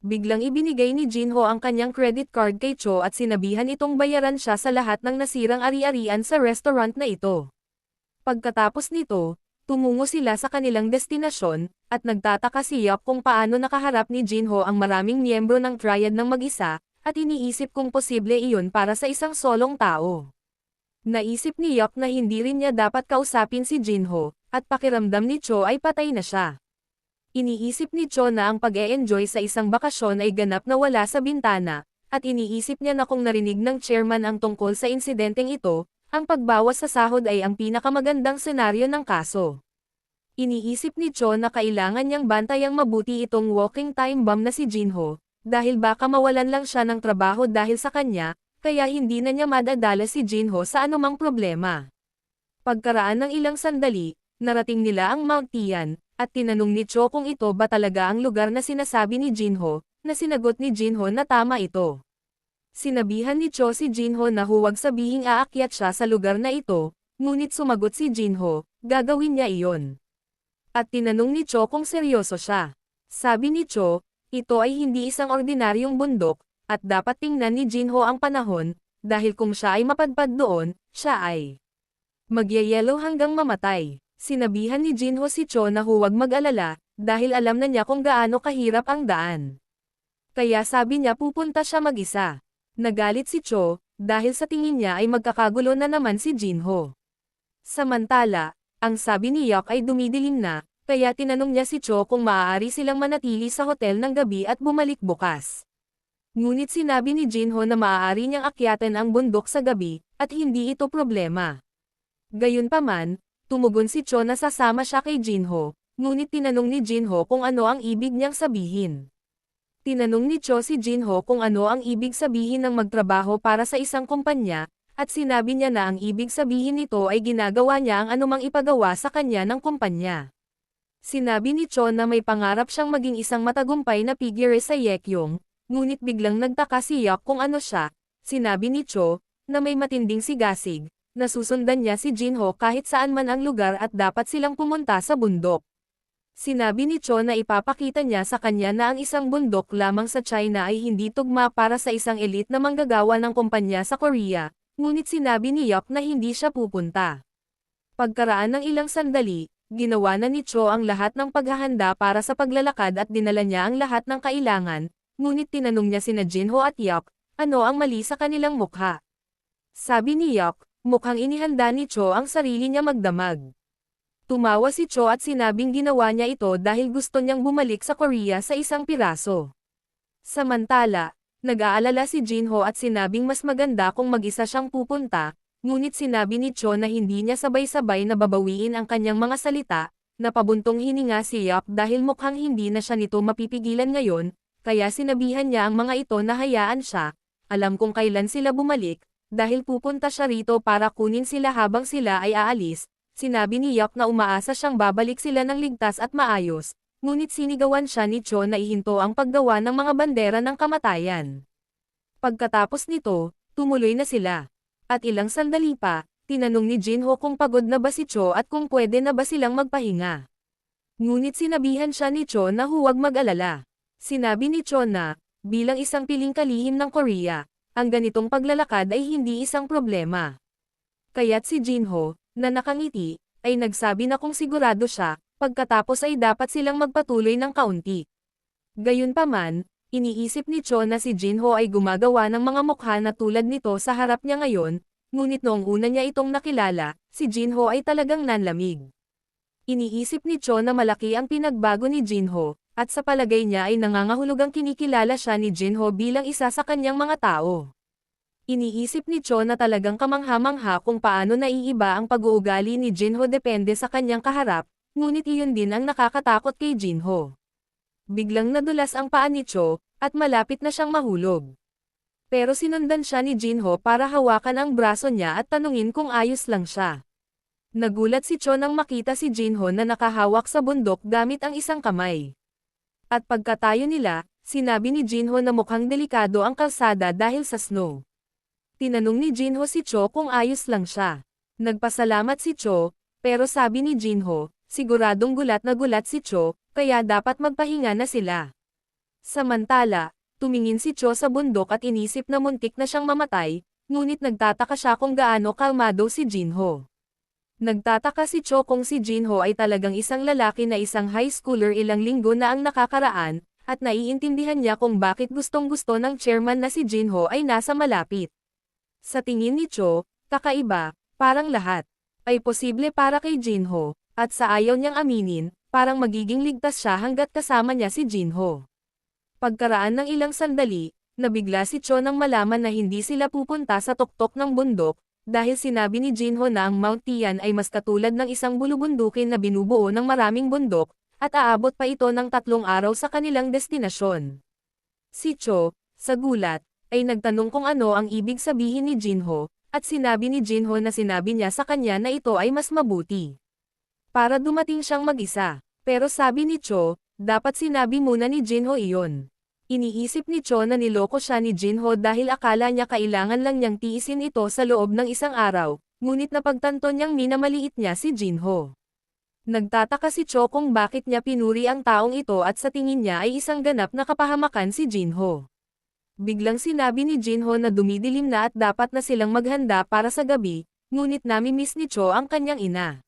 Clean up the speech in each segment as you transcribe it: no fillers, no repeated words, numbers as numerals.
Biglang ibinigay ni Jinho ang kanyang credit card kay Cho at sinabihan itong bayaran siya sa lahat ng nasirang ari-arian sa restaurant na ito. Pagkatapos nito, tumungo sila sa kanilang destinasyon, at nagtataka si Yok kung paano nakaharap ni Jinho ang maraming miyembro ng triad ng mag-isa, at iniisip kung posible iyon para sa isang solong tao. Naisip ni Yok na hindi rin niya dapat kausapin si Jinho, at pakiramdam ni Cho ay patay na siya. Iniisip ni Cho na ang pag-e-enjoy sa isang bakasyon ay ganap na wala sa bintana, at iniisip niya na kung narinig ng chairman ang tungkol sa insidenteng ito, ang pagbawas sa sahod ay ang pinakamagandang senaryo ng kaso. Iniisip ni Cho na kailangan niyang bantayang mabuti itong walking time bomb na si Jinho, dahil baka mawalan lang siya ng trabaho dahil sa kanya, kaya hindi na niya madadala si Jinho sa anumang problema. Pagkaraan ng ilang sandali, narating nila ang Mount Tian, at tinanong ni Cho kung ito ba talaga ang lugar na sinasabi ni Jinho, na sinagot ni Jinho na tama ito. Sinabihan ni Cho si Jinho na huwag sabihing aakyat siya sa lugar na ito, ngunit sumagot si Jinho, gagawin niya iyon. At tinanong ni Cho kung seryoso siya. Sabi ni Cho, ito ay hindi isang ordinaryong bundok, at dapat tingnan ni Jinho ang panahon, dahil kung siya ay mapadpad doon, siya ay magyayelo hanggang mamatay. Sinabihan ni Jinho si Cho na huwag mag-alala, dahil alam na niya kung gaano kahirap ang daan. Kaya sabi niya pupunta siya mag-isa. Nagalit si Cho, dahil sa tingin niya ay magkakagulo na naman si Jinho. Samantala, ang sabi ni Yok ay dumidilim na, kaya tinanong niya si Cho kung maaari silang manatili sa hotel ng gabi at bumalik bukas. Ngunit sinabi ni Jinho na maaari niyang akyatan ang bundok sa gabi, at hindi ito problema. Gayunpaman, tumugon si Cho na sasama siya kay Jinho, ngunit tinanong ni Jinho kung ano ang ibig niyang sabihin. Tinanong ni Cho si Jinho kung ano ang ibig sabihin ng magtrabaho para sa isang kumpanya, at sinabi niya na ang ibig sabihin nito ay ginagawa niya ang anumang ipagawa sa kanya ng kumpanya. Sinabi ni Cho na may pangarap siyang maging isang matagumpay na figure sa Yekyong, ngunit biglang nagtaka si Yok kung ano siya. Sinabi ni Cho, na may matinding sigasig, na susundan niya si Jinho kahit saan man ang lugar at dapat silang pumunta sa bundok. Sinabi ni Cho na ipapakita niya sa kanya na ang isang bundok lamang sa China ay hindi tugma para sa isang elite na manggagawa ng kumpanya sa Korea, ngunit sinabi ni Yok na hindi siya pupunta. Pagkaraan ng ilang sandali, ginawa na ni Cho ang lahat ng paghahanda para sa paglalakad at dinala niya ang lahat ng kailangan, ngunit tinanong niya sina Jinho at Yok, ano ang mali sa kanilang mukha. Sabi ni Yok, mukhang inihanda ni Cho ang sarili niya magdamag. Tumawa si Cho at sinabing ginawa niya ito dahil gusto niyang bumalik sa Korea sa isang piraso. Samantala, nag-aalala si Jinho at sinabing mas maganda kung mag-isa siyang pupunta, ngunit sinabi ni Cho na hindi niya sabay-sabay na babawiin ang kanyang mga salita, na pabuntong hininga si Yok dahil mukhang hindi na siya nito mapipigilan ngayon, kaya sinabihan niya ang mga ito na hayaan siya, alam kung kailan sila bumalik, dahil pupunta siya rito para kunin sila habang sila ay aalis. Sinabi ni Yok na umaasa siyang babalik sila ng ligtas at maayos, ngunit sinigawan siya ni Cho na ihinto ang paggawa ng mga bandera ng kamatayan. Pagkatapos nito, tumuloy na sila. At ilang sandali pa, tinanong ni Jinho kung pagod na ba si Cho at kung pwede na ba silang magpahinga. Ngunit sinabihan siya ni Cho na huwag mag-alala. Sinabi ni Cho na, bilang isang piling kalihim ng Korea, ang ganitong paglalakad ay hindi isang problema. Kaya't si Jinho, na nakangiti, ay nagsabi na kung sigurado siya, pagkatapos ay dapat silang magpatuloy ng kaunti. Gayunpaman, iniisip ni Cho na si Jinho ay gumagawa ng mga mukha na tulad nito sa harap niya ngayon, ngunit noong una niya itong nakilala, si Jinho ay talagang nanlamig. Iniisip ni Cho na malaki ang pinagbago ni Jinho, at sa palagay niya ay nangangahulugang kinikilala siya ni Jinho bilang isa sa kanyang mga tao. Iniisip ni Cho na talagang kamangha-mangha kung paano naiiba ang pag-uugali ni Jinho depende sa kanyang kaharap, ngunit iyon din ang nakakatakot kay Jinho. Biglang nadulas ang paa ni Cho, at malapit na siyang mahulog. Pero sinundan siya ni Jinho para hawakan ang braso niya at tanungin kung ayos lang siya. Nagulat si Cho nang makita si Jinho na nakahawak sa bundok gamit ang isang kamay. At pagkatayo nila, sinabi ni Jinho na mukhang delikado ang kalsada dahil sa snow. Tinanong ni Jinho si Cho kung ayos lang siya. Nagpasalamat si Cho, pero sabi ni Jinho, siguradong gulat na gulat si Cho, kaya dapat magpahinga na sila. Samantala, tumingin si Cho sa bundok at inisip na muntik na siyang mamatay, ngunit nagtataka siya kung gaano kalmado si Jinho. Nagtataka si Cho kung si Jinho ay talagang isang lalaki na isang high schooler ilang linggo na ang nakakaraan, at naiintindihan niya kung bakit gustong-gusto ng chairman na si Jinho ay nasa malapit. Sa tingin ni Cho, kakaiba, parang lahat ay posible para kay Jinho, at sa ayaw niyang aminin, parang magiging ligtas siya hanggat kasama niya si Jinho. Pagkaraan ng ilang sandali, nabigla si Cho nang malaman na hindi sila pupunta sa tuktok ng bundok, dahil sinabi ni Jinho na ang Mount Tian ay mas katulad ng isang bulubundukin na binubuo ng maraming bundok, at aabot pa ito ng 3 araw sa kanilang destinasyon. Si Cho, sa gulat, ay nagtanong kung ano ang ibig sabihin ni Jinho, at sinabi ni Jinho na sinabi niya sa kanya na ito ay mas mabuti para dumating siyang mag-isa. Pero sabi ni Cho, dapat sinabi muna ni Jinho iyon. Iniisip ni Cho na niloko siya ni Jinho dahil akala niya kailangan lang niyang tiisin ito sa loob ng isang araw, ngunit napagtanto niyang minamaliit niya si Jinho. Nagtataka si Cho kung bakit niya pinuri ang taong ito at sa tingin niya ay isang ganap na kapahamakan si Jinho. Biglang sinabi ni Jinho na dumidilim na at dapat na silang maghanda para sa gabi, ngunit nami-miss ni Cho ang kanyang ina.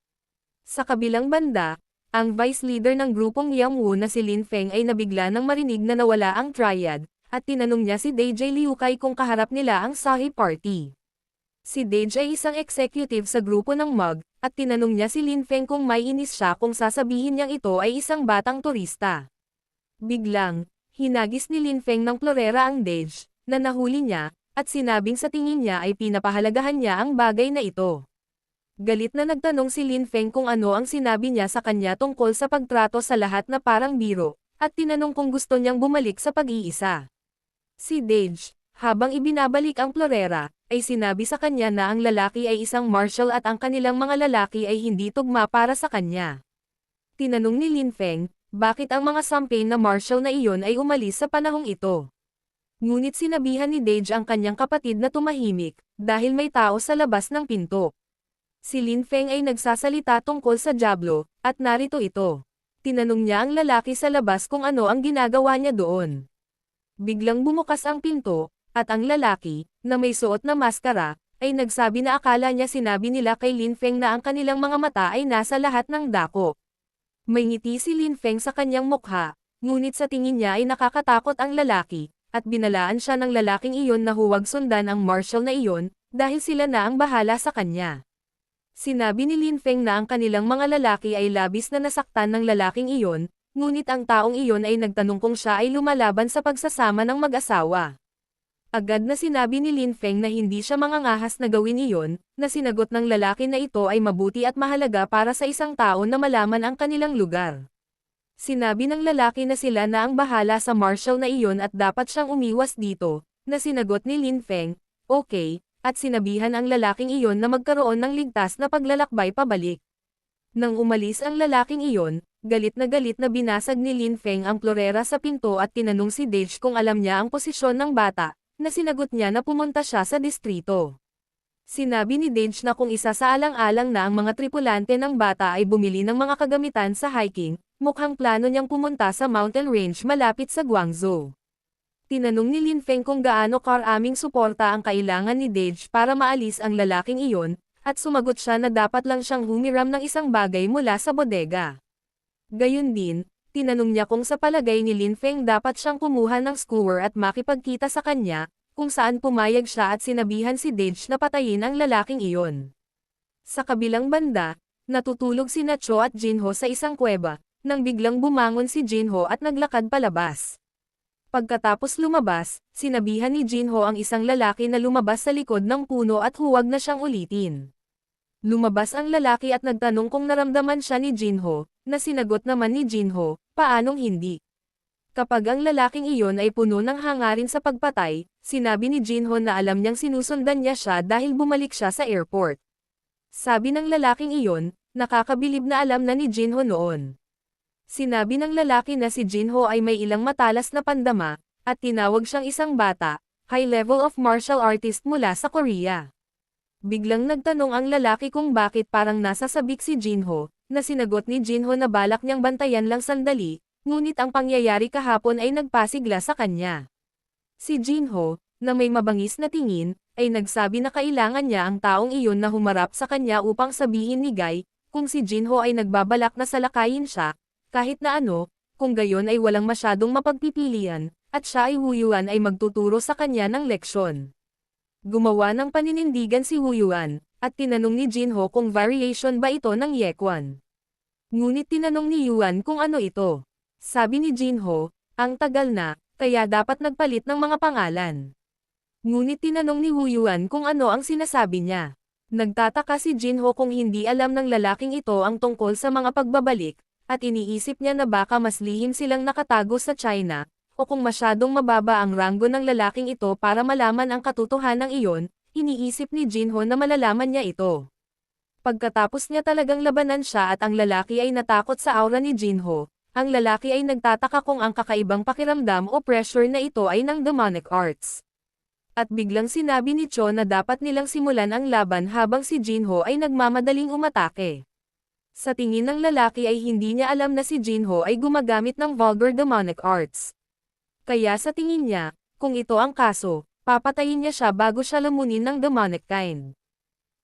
Sa kabilang banda, ang vice leader ng grupong Yangwu na si Lin Feng ay nabigla nang marinig na nawala ang triad, at tinanong niya si DJ Liu Kai kung kaharap nila ang Sahi Party. Si Dej ay isang executive sa grupo ng MUG, at tinanong niya si Lin Feng kung may inis siya kung sasabihin niyang ito ay isang batang turista. Biglang, hinagis ni Lin Feng ng plorera ang Dej, na nahuli niya, at sinabing sa tingin niya ay pinapahalagahan niya ang bagay na ito. Galit na nagtanong si Lin Feng kung ano ang sinabi niya sa kanya tungkol sa pagtrato sa lahat na parang biro, at tinanong kung gusto niyang bumalik sa pag-iisa. Si Dej, habang ibinabalik ang plorera, ay sinabi sa kanya na ang lalaki ay isang marshal at ang kanilang mga lalaki ay hindi tugma para sa kanya. Tinanong ni Lin Feng, bakit ang mga sampain na marshal na iyon ay umalis sa panahong ito. Ngunit sinabihan ni Dej ang kanyang kapatid na tumahimik, dahil may tao sa labas ng pinto. Si Lin Feng ay nagsasalita tungkol sa Diablo, at narito ito. Tinanong niya ang lalaki sa labas kung ano ang ginagawa niya doon. Biglang bumukas ang pinto, at ang lalaki, na may suot na maskara, ay nagsabi na akala niya sinabi nila kay Lin Feng na ang kanilang mga mata ay nasa lahat ng dako. May ngiti si Lin Feng sa kanyang mukha, ngunit sa tingin niya ay nakakatakot ang lalaki, at binalaan siya ng lalaking iyon na huwag sundan ang marshal na iyon, dahil sila na ang bahala sa kanya. Sinabi ni Lin Feng na ang kanilang mga lalaki ay labis na nasaktan ng lalaking iyon, ngunit ang taong iyon ay nagtanong kung siya ay lumalaban sa pagsasama ng mag-asawa. Agad na sinabi ni Lin Feng na hindi siya mangangahas na gawin iyon, na sinagot ng lalaki na ito ay mabuti at mahalaga para sa isang tao na malaman ang kanilang lugar. Sinabi ng lalaki na sila na ang bahala sa marshal na iyon at dapat siyang umiwas dito, na sinagot ni Lin Feng, okay, at sinabihan ang lalaking iyon na magkaroon ng ligtas na paglalakbay pabalik. Nang umalis ang lalaking iyon, galit na binasag ni Lin Feng ang plorera sa pinto at tinanong si Dej kung alam niya ang posisyon ng bata, na sinagot niya na pumunta siya sa distrito. Sinabi ni Dej na kung isa sa alang-alang na ang mga tripulante ng bata ay bumili ng mga kagamitan sa hiking, mukhang plano niyang pumunta sa mountain range malapit sa Guangzhou. Tinanong ni Lin Feng kung gaano karaming suporta ang kailangan ni Dej para maalis ang lalaking iyon, at sumagot siya na dapat lang siyang humiram ng isang bagay mula sa bodega. Gayun din, tinanong niya kung sa palagay ni Lin Feng dapat siyang kumuha ng skewer at makipagkita sa kanya, kung saan pumayag siya at sinabihan si Dej na patayin ang lalaking iyon. Sa kabilang banda, natutulog sina Cho at Jinho sa isang kuweba, nang biglang bumangon si Jinho at naglakad palabas. Pagkatapos lumabas, sinabihan ni Jinho ang isang lalaki na lumabas sa likod ng puno at huwag na siyang ulitin. Lumabas ang lalaki at nagtanong kung naramdaman siya ni Jinho, na sinagot naman ni Jinho, paanong hindi? Kapag ang lalaking iyon ay puno ng hangarin sa pagpatay, sinabi ni Jinho na alam niyang sinusundan niya siya dahil bumalik siya sa airport. Sabi ng lalaking iyon, nakakabilib na alam na ni Jinho noon. Sinabi ng lalaki na si Jinho ay may ilang matalas na pandama, at tinawag siyang isang bata, high level of martial artist mula sa Korea. Biglang nagtanong ang lalaki kung bakit parang nasa sabik si Jinho, na sinagot ni Jinho na balak niyang bantayan lang sandali, ngunit ang pangyayari kahapon ay nagpasigla sa kanya. Si Jinho, na may mabangis na tingin, ay nagsabi na kailangan niya ang taong iyon na humarap sa kanya upang sabihin ni Guy, kung si Jinho ay nagbabalak na salakayin siya, kahit na ano, kung gayon ay walang masyadong mapagpipilian, at siya ay Wuyuan ay magtuturo sa kanya ng leksyon. Gumawa ng paninindigan si Wuyuan, at tinanong ni Jinho kung variation ba ito ng Yekwan. Ngunit tinanong ni Yuan kung ano ito. Sabi ni Jinho, ang tagal na, kaya dapat nagpalit ng mga pangalan. Ngunit tinanong ni Wuyuan kung ano ang sinasabi niya. Nagtataka si Jinho kung hindi alam ng lalaking ito ang tungkol sa mga pagbabalik, at iniisip niya na baka mas lihim silang nakatago sa China, o kung masyadong mababa ang ranggo ng lalaking ito para malaman ang katotohanan iyon, iniisip ni Jinho na malalaman niya ito. Pagkatapos niya talagang labanan siya at ang lalaki ay natakot sa aura ni Jinho, ang lalaki ay nagtataka kung ang kakaibang pakiramdam o pressure na ito ay ng demonic arts. At biglang sinabi ni Cho na dapat nilang simulan ang laban habang si Jinho ay nagmamadaling umatake. Sa tingin ng lalaki ay hindi niya alam na si Jinho ay gumagamit ng vulgar demonic arts. Kaya sa tingin niya, kung ito ang kaso, papatayin niya siya bago siya lamunin ng demonic kind.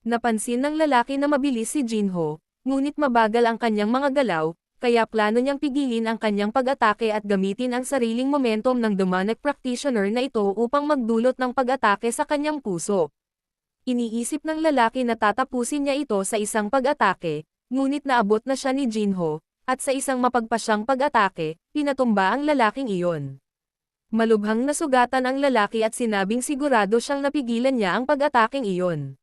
Napansin ng lalaki na mabilis si Jinho, ngunit mabagal ang kanyang mga galaw, kaya plano niyang pigilin ang kanyang pag-atake at gamitin ang sariling momentum ng demonic practitioner na ito upang magdulot ng pag-atake sa kanyang puso. Iniisip ng lalaki na tatapusin niya ito sa isang pag-atake, ngunit naabot na siya ni Jinho, at sa isang mapagpasyang pag-atake, pinatumba ang lalaking iyon. Malubhang nasugatan ang lalaki at sinabing sigurado siyang napigilan niya ang pag-ataking iyon.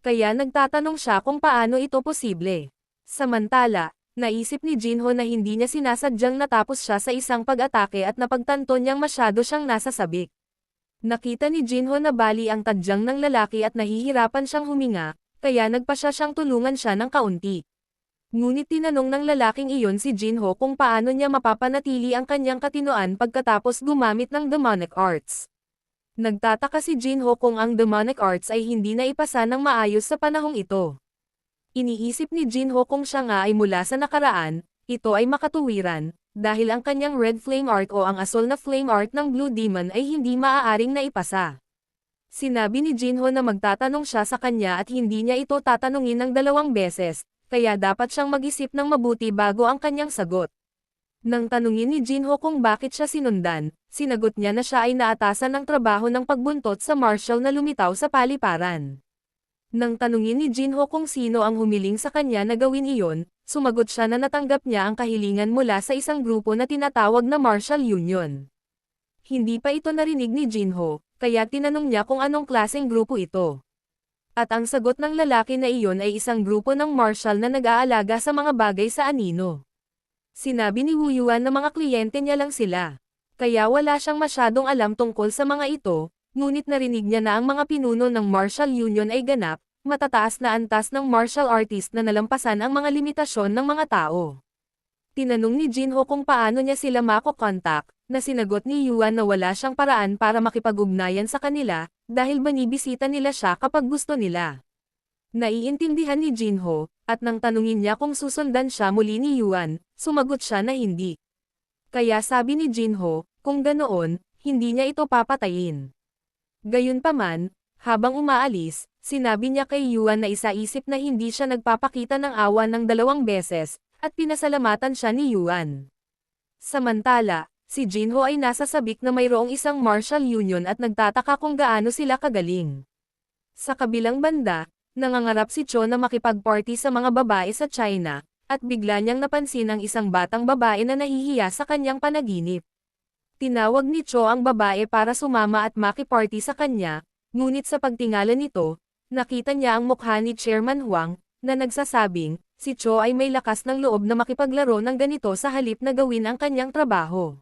Kaya nagtatanong siya kung paano ito posible. Samantala, naisip ni Jinho na hindi niya sinasadyang natapos siya sa isang pag-atake at napagtanto niyang masyado siyang nasasabik. Nakita ni Jinho na bali ang tadyang ng lalaki at nahihirapan siyang huminga, kaya nagpasya siyang tulungan siya ng kaunti. Ngunit tinanong ng lalaking iyon si Jinho kung paano niya mapapanatili ang kanyang katinoan pagkatapos gumamit ng demonic arts. Nagtataka si Jinho kung ang demonic arts ay hindi na ipasa ng maayos sa panahong ito. Iniisip ni Jinho kung siya nga ay mula sa nakaraan, ito ay makatuwiran, dahil ang kanyang red flame art o ang asol na flame art ng Blue Demon ay hindi maaaring naipasa. Sinabi ni Jinho na magtatanong siya sa kanya at hindi niya ito tatanungin ng 2 beses, kaya dapat siyang mag-isip ng mabuti bago ang kanyang sagot. Nang tanungin ni Jinho kung bakit siya sinundan, sinagot niya na siya ay naatasan ng trabaho ng pagbuntot sa marshal na lumitaw sa paliparan. Nang tanungin ni Jinho kung sino ang humiling sa kanya na gawin iyon, sumagot siya na natanggap niya ang kahilingan mula sa isang grupo na tinatawag na Martial Union. Hindi pa ito narinig ni Jinho, kaya tinanong niya kung anong klaseng grupo ito. At ang sagot ng lalaki na iyon ay isang grupo ng martial na nag-aalaga sa mga bagay sa anino. Sinabi ni Wuyuan na mga kliyente niya lang sila. Kaya wala siyang masyadong alam tungkol sa mga ito, ngunit narinig niya na ang mga pinuno ng Martial Union ay ganap, matataas na antas ng martial artist na nalampasan ang mga limitasyon ng mga tao. Tinanong ni Jinho kung paano niya sila mako-contact, na sinagot ni Yuan na wala siyang paraan para makipag-ugnayan sa kanila, dahil banibisita nila siya kapag gusto nila. Naiintindihan ni Jinho, at nang tanungin niya kung susundan siya muli ni Yuan, sumagot siya na hindi. Kaya sabi ni Jinho, kung ganoon, hindi niya ito papatayin. Gayunpaman, habang umaalis, sinabi niya kay Yuan na isaisip na hindi siya nagpapakita ng awa ng 2 beses, at pinasalamatan siya ni Yuan. Samantala, si Jinho ay nasa sabik na mayroong isang martial union at nagtataka kung gaano sila kagaling. Sa kabilang banda, nangangarap si Cho na makipag-party sa mga babae sa China, at bigla niyang napansin ang isang batang babae na nahihiya sa kanyang panaginip. Tinawag ni Cho ang babae para sumama at makiparty sa kanya, ngunit sa pagtingala nito, nakita niya ang mukha ni Chairman Huang, na nagsasabing, si Cho ay may lakas ng loob na makipaglaro ng ganito sa halip na gawin ang kanyang trabaho.